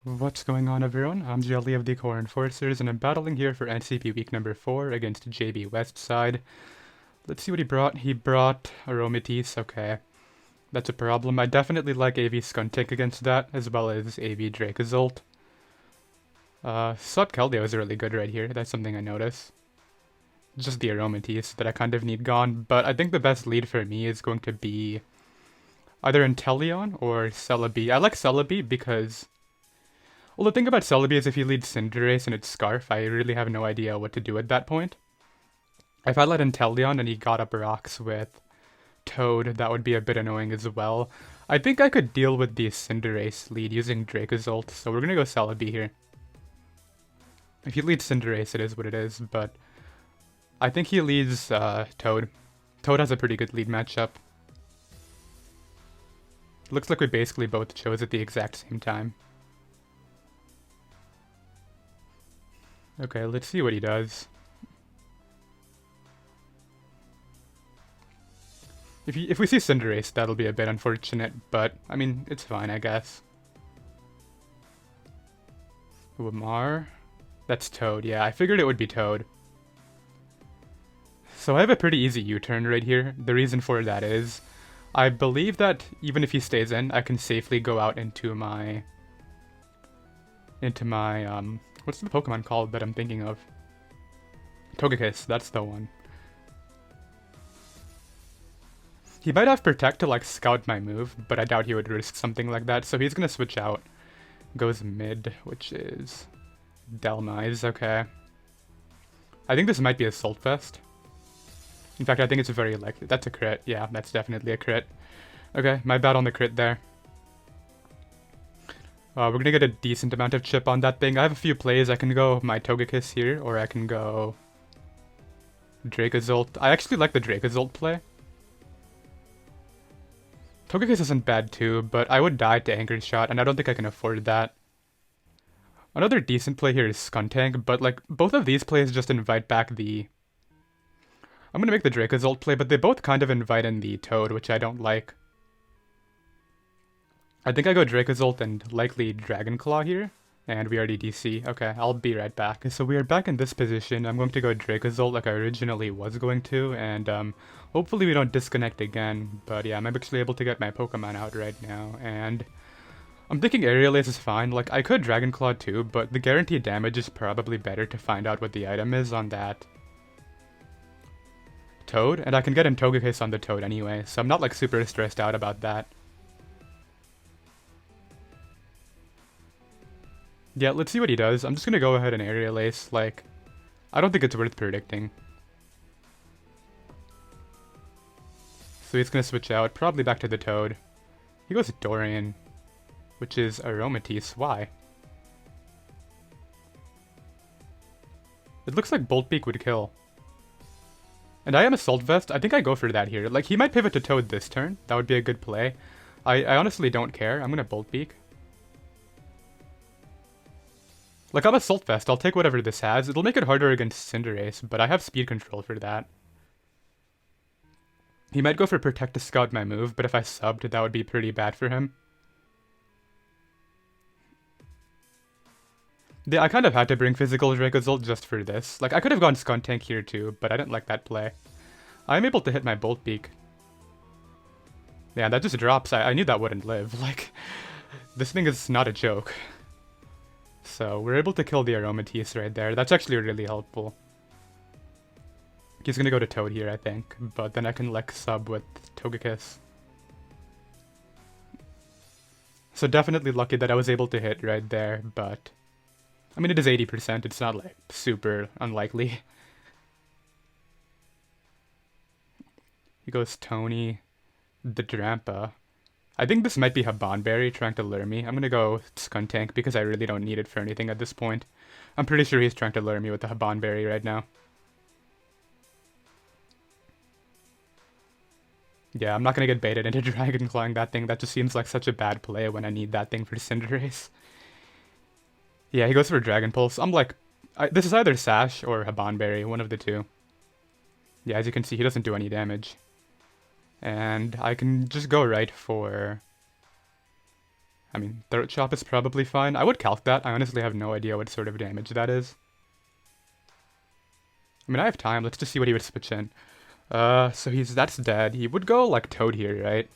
What's going on, everyone? I'm Jelly of the Core Enforcers, and I'm battling here for NCP week number 4 against JB Westside. Let's see what he brought. He brought Aromatisse. Okay, that's a problem. I definitely like AV Skuntic against that, as well as AV Dracozolt. Sub Keldeo is really good right here. That's something I notice. Just the Aromatisse that I kind of need gone, but I think the best lead for me is going to be either Inteleon or Celebi. I like Celebi because... well, the thing about Celebi is if he leads Cinderace and it's Scarf, I really have no idea what to do at that point. If I let Inteleon and he got up rocks with Toad, that would be a bit annoying as well. I think I could deal with the Cinderace lead using Dracozolt, so we're gonna go Celebi here. If he leads Cinderace, it is what it is, but I think he leads Toad. Toad has a pretty good lead matchup. Looks like we basically both chose at the exact same time. Okay, let's see what he does. If we see Cinderace, that'll be a bit unfortunate, but, I mean, it's fine, I guess. Wamar? That's Toad, yeah, I figured it would be Toad. So I have a pretty easy U-turn right here. The reason for that is, I believe that even if he stays in, I can safely go out into my... what's the Pokemon called that I'm thinking of? Togekiss, that's the one. He might have Protect to, like, scout my move, but I doubt he would risk something like that, so he's gonna switch out. Goes mid, which is... Delmise, okay. I think this might be a Assault Vest. In fact, I think it's very likely. That's a crit. Yeah, that's definitely a crit. Okay, my bad on the crit there. We're gonna get a decent amount of chip on that thing. I have a few plays. I can go my Togekiss here, or I can go Dracozolt. I actually like the Dracozolt play. Togekiss isn't bad too, but I would die to Anchored Shot, and I don't think I can afford that. Another decent play here is Skuntank, but like both of these plays just invite back the... I'm gonna make the Dracozolt play, but they both kind of invite in the Toad, which I don't like. I think I go Dracozolt and likely Dragon Claw here, and we already DC. Okay, I'll be right back. So we are back in this position. I'm going to go Dracozolt like I originally was going to, and hopefully we don't disconnect again. But yeah, I'm actually able to get my Pokemon out right now, and I'm thinking Aerial Ace is fine. Like, I could Dragon Claw too, but the guaranteed damage is probably better to find out what the item is on that Toad, and I can get in Togekiss on the Toad anyway, so I'm not like super stressed out about that. Yeah, let's see what he does. I'm just gonna go ahead and Aerial Ace, like, I don't think it's worth predicting. So he's gonna switch out, probably back to the Toad. He goes Dorian, which is Aromatisse. Why? It looks like Bolt Beak would kill. And I am Assault Vest. I think I go for that here. Like, he might pivot to Toad this turn. That would be a good play. I honestly don't care. I'm gonna Bolt Beak. Like, I'm Assault Vest. I'll take whatever this has. It'll make it harder against Cinderace, but I have speed control for that. He might go for Protect to scout my move, but if I subbed, that would be pretty bad for him. Yeah, I kind of had to bring Physical Dracozolt just for this. Like, I could have gone Skuntank here too, but I didn't like that play. I'm able to hit my Bolt Beak. Yeah, that just drops. I knew that wouldn't live. Like, this thing is not a joke. So, we're able to kill the Aromatisse right there. That's actually really helpful. He's gonna go to Toad here, I think. But then I can, like, sub with Togekiss. So definitely lucky that I was able to hit right there, but... I mean, it is 80%. It's not, like, super unlikely. He goes Tony. The Drampa. I think this might be Habanberry trying to lure me. I'm gonna go Skuntank because I really don't need it for anything at this point. I'm pretty sure he's trying to lure me with the Habanberry right now. Yeah, I'm not gonna get baited into Dragon Clawing that thing. That just seems like such a bad play when I need that thing for Cinderace. Yeah, he goes for Dragon Pulse. I'm like, this is either Sash or Habanberry, one of the two. Yeah, as you can see, he doesn't do any damage. And I can just go right for I mean, Throat Chop is probably fine. I would calc that. I honestly have no idea what sort of damage that is. I mean, I have time. Let's just see what he would switch in. So that's dead. He would go, like, Toad here, right?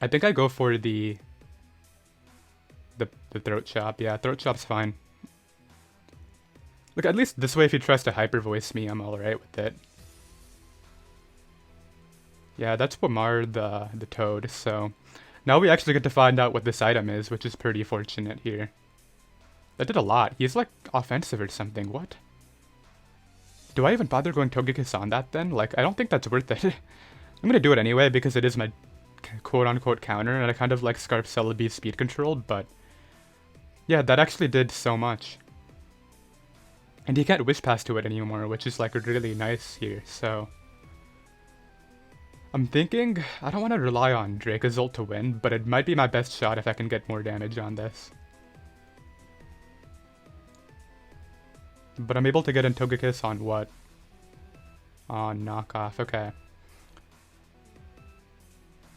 I think I go for the Throat Chop. Yeah, Throat Chop's fine. Look, at least this way, if he tries to Hyper Voice me, I'm alright with it. Yeah, that's what marred the Toad, so... Now we actually get to find out what this item is, which is pretty fortunate here. That did a lot. He's, like, offensive or something. What? Do I even bother going Togekiss on that, then? Like, I don't think that's worth it. I'm gonna do it anyway, because it is my quote-unquote counter, and I kind of like Scarf Celebi's speed control, but... Yeah, that actually did so much. And he can't Wish Pass to it anymore, which is, like, really nice here, so... I'm thinking, I don't want to rely on Dracozolt to win, but it might be my best shot if I can get more damage on this. But I'm able to get in Togekiss on what? On Knockoff, okay.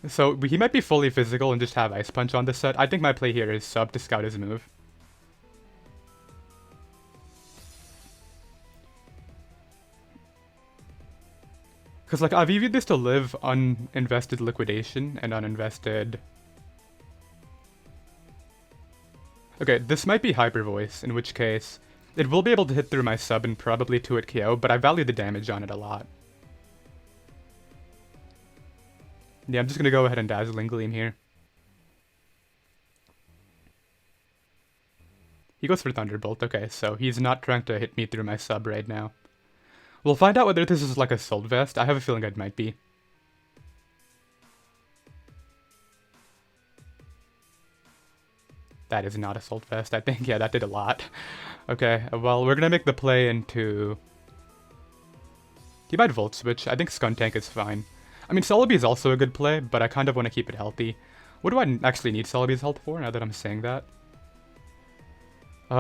So, he might be fully physical and just have Ice Punch on this set. I think my play here is sub to scout his move. Because, like, I've viewed this to live uninvested Liquidation and uninvested... Okay, this might be Hyper Voice, in which case... It will be able to hit through my sub and probably 2-hit KO, but I value the damage on it a lot. Yeah, I'm just gonna go ahead and Dazzling Gleam here. He goes for Thunderbolt, okay, so he's not trying to hit me through my sub right now. We'll find out whether this is like a Assault Vest. I have a feeling it might be. That is not Assault Vest, I think. Yeah, that did a lot. Okay, well, we're gonna make the play into... He might Volt Switch. I think Skuntank is fine. I mean, Celebi is also a good play, but I kind of want to keep it healthy. What do I actually need Celebi's health for, now that I'm saying that?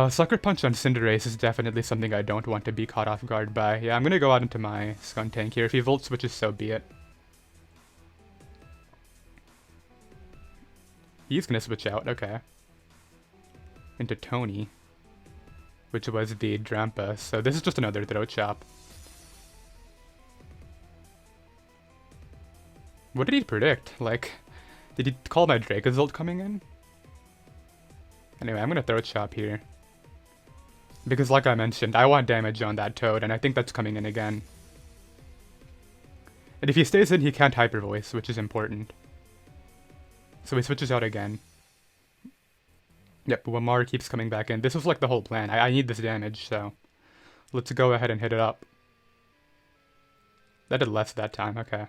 Sucker Punch on Cinderace is definitely something I don't want to be caught off guard by. Yeah, I'm gonna go out into my Skuntank here. If he Volt Switches, so be it. He's gonna switch out, okay. Into Tony, which was the Drampa, so this is just another Throat Chop. What did he predict? Like, did he call my Dracozolt coming in? Anyway, I'm gonna Throat Chop here. Because like I mentioned, I want damage on that Toad, and I think that's coming in again. And if he stays in, he can't Hyper Voice, which is important. So he switches out again. Yep, Wamar keeps coming back in. This was like the whole plan. I need this damage, so... Let's go ahead and hit it up. That did less that time, okay.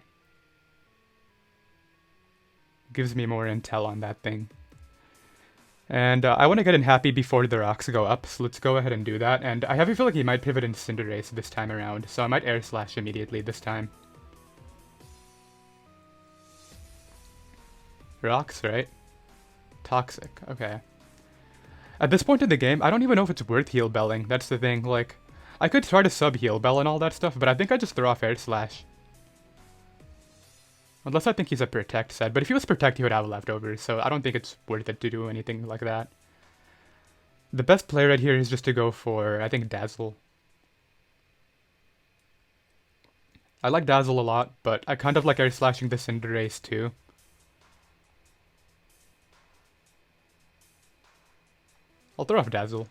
Gives me more intel on that thing. And I want to get in happy before the rocks go up, so let's go ahead and do that. And I have a feel like he might pivot into Cinderace this time around, so I might Air Slash immediately this time. Rocks, right? Toxic, okay. At this point in the game, I don't even know if it's worth Heal Belling, that's the thing, like... I could try to sub Heal Bell and all that stuff, but I think I just throw off Air Slash. Unless I think he's a Protect set, but if he was Protect, he would have leftovers, so I don't think it's worth it to do anything like that. The best play right here is just to go for, I think, Dazzle. I like Dazzle a lot, but I kind of like Air Slashing the Cinderace too. I'll throw off Dazzle.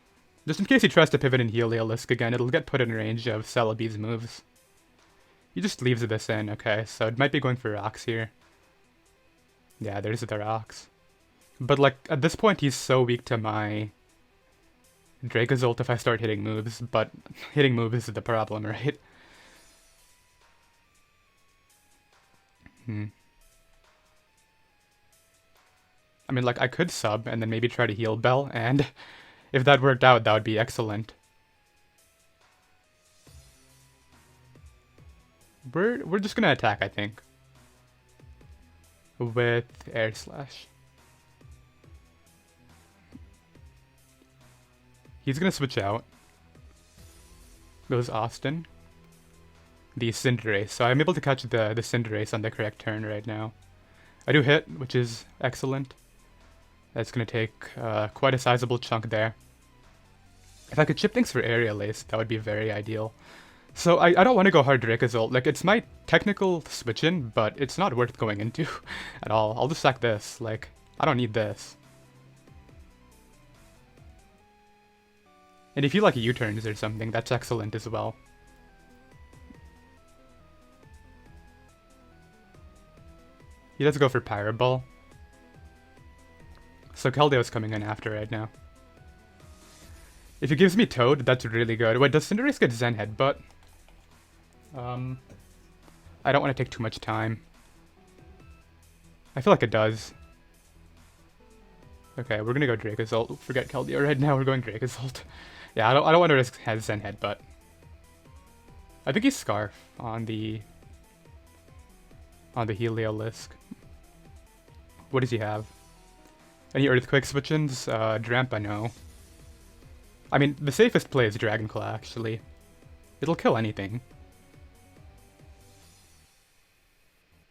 Just in case he tries to pivot and heal Aeolisk again, it'll get put in range of Celebi's moves. He just leaves this in, okay, so it might be going for rocks here. Yeah, there's the rocks. But, like, at this point, he's so weak to my Dracozolt if I start hitting moves, but hitting moves is the problem, right? I mean, like, I could sub and then maybe try to heal Bell, and if that worked out, that would be excellent. We're just gonna attack, I think. With Air Slash. He's gonna switch out. Goes Austin. The Cinderace. So I'm able to catch the Cinderace on the correct turn right now. I do hit, which is excellent. That's gonna take quite a sizable chunk there. If I could chip things for Aerial Ace, that would be very ideal. So I don't want to go hard Dracozolt. Like, it's my technical switch-in, but it's not worth going into at all. I'll just sack this. Like, I don't need this. And if you like U-turns or something, that's excellent as well. He does go for Pyro Ball. So Keldeo's coming in after right now. If he gives me Toad, that's really good. Wait, does Cinderace get Zen Headbutt? I don't want to take too much time. I feel like it does. Okay, we're gonna go Dracozolt. Forget Keldeo right now, we're going Dracozolt. Yeah, I don't want to risk Zen Headbutt. I think he's Scarf on the Heliolisk. What does he have? Any Earthquake switch-ins? Drampa, no. I mean, the safest play is Dragon Claw, actually. It'll kill anything.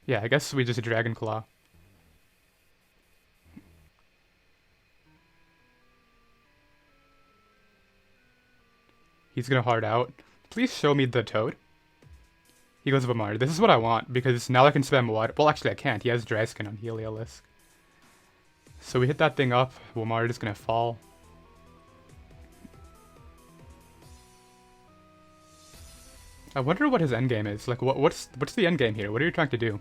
Yeah, I guess we just Dragon Claw. He's gonna hard out. Please show me the Toad. He goes Vamar. This is what I want, because now I can spam water. Well, actually I can't. He has Dry Skin on Heliolisk. So we hit that thing up. Vamar is gonna fall. I wonder what his endgame is. Like, what's the endgame here? What are you trying to do?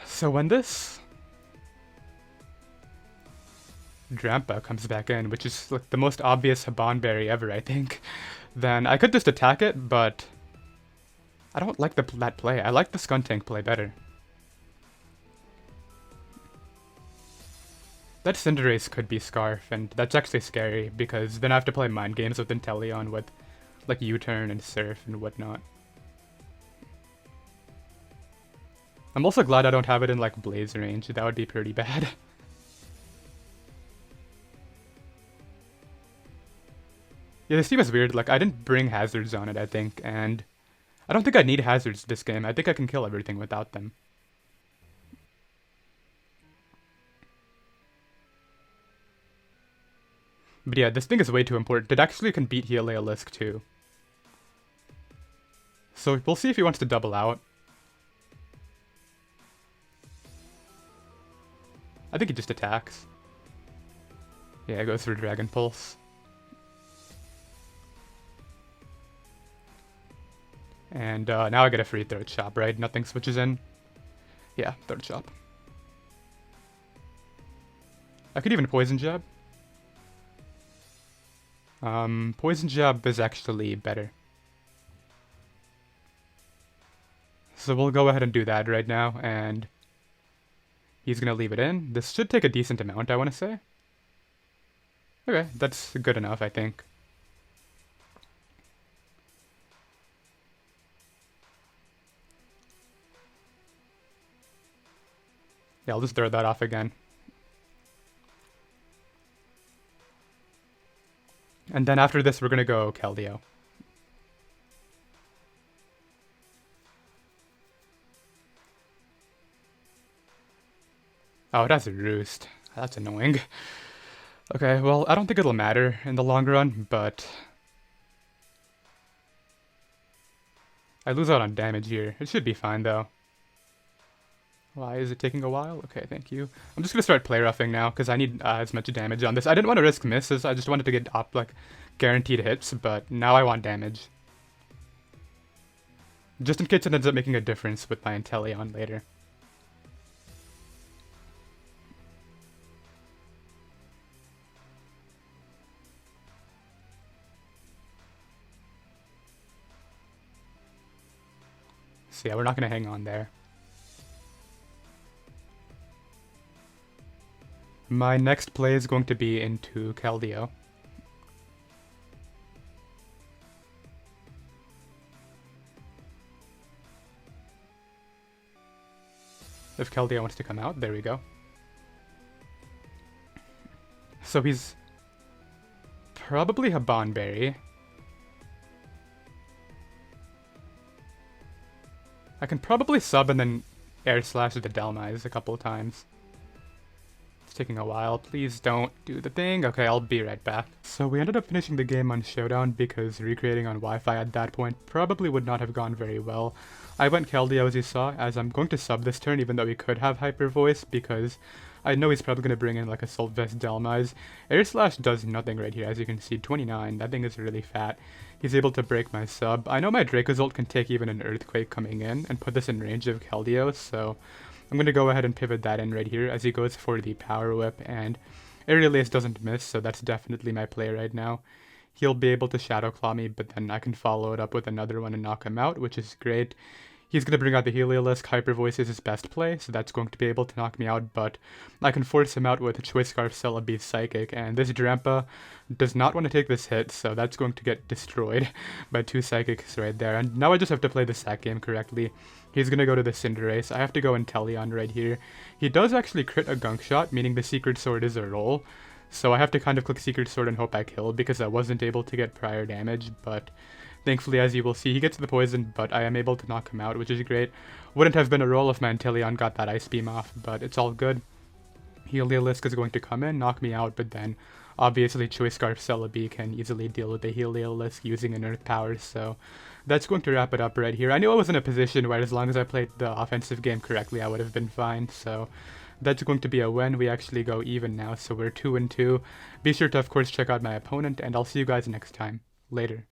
So when this Drampa comes back in, which is like the most obvious Habanberry ever, I think, then I could just attack it, but I don't like that play. I like the Skuntank play better. That Cinderace could be Scarf, and that's actually scary, because then I have to play mind games with Inteleon with, like, U-turn and Surf and whatnot. I'm also glad I don't have it in, like, Blaze range. That would be pretty bad. Yeah, this team is weird. Like, I didn't bring hazards on it, I think, and I don't think I need hazards this game. I think I can kill everything without them. But yeah, this thing is way too important. It actually can beat Heliolisk too. So we'll see if he wants to double out. I think he just attacks. Yeah, it goes for Dragon Pulse. And now I get a free Throat Chop, right? Nothing switches in. Yeah, Throat Chop. I could even Poison Jab. Poison Jab is actually better. So we'll go ahead and do that right now, and he's gonna leave it in. This should take a decent amount, I want to say. Okay, that's good enough, I think. Yeah, I'll just throw that off again. And then after this, we're gonna go Keldeo. Oh, it has a Roost. That's annoying. Okay, well, I don't think it'll matter in the long run, but I lose out on damage here. It should be fine, though. Why is it taking a while? Okay, thank you. I'm just gonna start play roughing now, because I need as much damage on this. I didn't want to risk misses, I just wanted to get like, guaranteed hits, but now I want damage. Just in case it ends up making a difference with my Inteleon later. So yeah, we're not gonna hang on there. My next play is going to be into Keldeo. If Keldeo wants to come out, there we go. So he's probably Haban Berry. I can probably sub and then air slash the Delmise a couple times. It's taking a while. Please don't do the thing. Okay, I'll be right back. So we ended up finishing the game on Showdown because recreating on Wi-Fi at that point probably would not have gone very well. I went Keldeo as you saw, as I'm going to sub this turn even though we could have Hyper Voice because I know he's probably going to bring in like Assault Vest Delmise. Air Slash does nothing right here, as you can see, 29, that thing is really fat. He's able to break my sub. I know my Dracozolt can take even an Earthquake coming in and put this in range of Keldeo, so I'm going to go ahead and pivot that in right here as he goes for the Power Whip, and Aerial Ace doesn't miss, so that's definitely my play right now. He'll be able to Shadow Claw me, but then I can follow it up with another one and knock him out, which is great. He's going to bring out the Heliolisk. Hyper Voice is his best play, so that's going to be able to knock me out, but I can force him out with Choice Scarf, Celebi, Psychic, and this Drampa does not want to take this hit, so that's going to get destroyed by 2 Psychics right there. And now I just have to play the sack game correctly. He's going to go to the Cinderace. I have to go Inteleon right here. He does actually crit a Gunk Shot, meaning the Secret Sword is a roll, so I have to kind of click Secret Sword and hope I kill because I wasn't able to get prior damage, but thankfully, as you will see, he gets the poison, but I am able to knock him out, which is great. Wouldn't have been a roll if my Inteleon got that Ice Beam off, but it's all good. Heliolisk is going to come in, knock me out, but then obviously Choice Scarf Celebi can easily deal with the Heliolisk using an Earth Power, so that's going to wrap it up right here. I knew I was in a position where as long as I played the offensive game correctly, I would have been fine, so that's going to be a win. We actually go even now, so we're 2-2. Be sure to, of course, check out my opponent, and I'll see you guys next time. Later.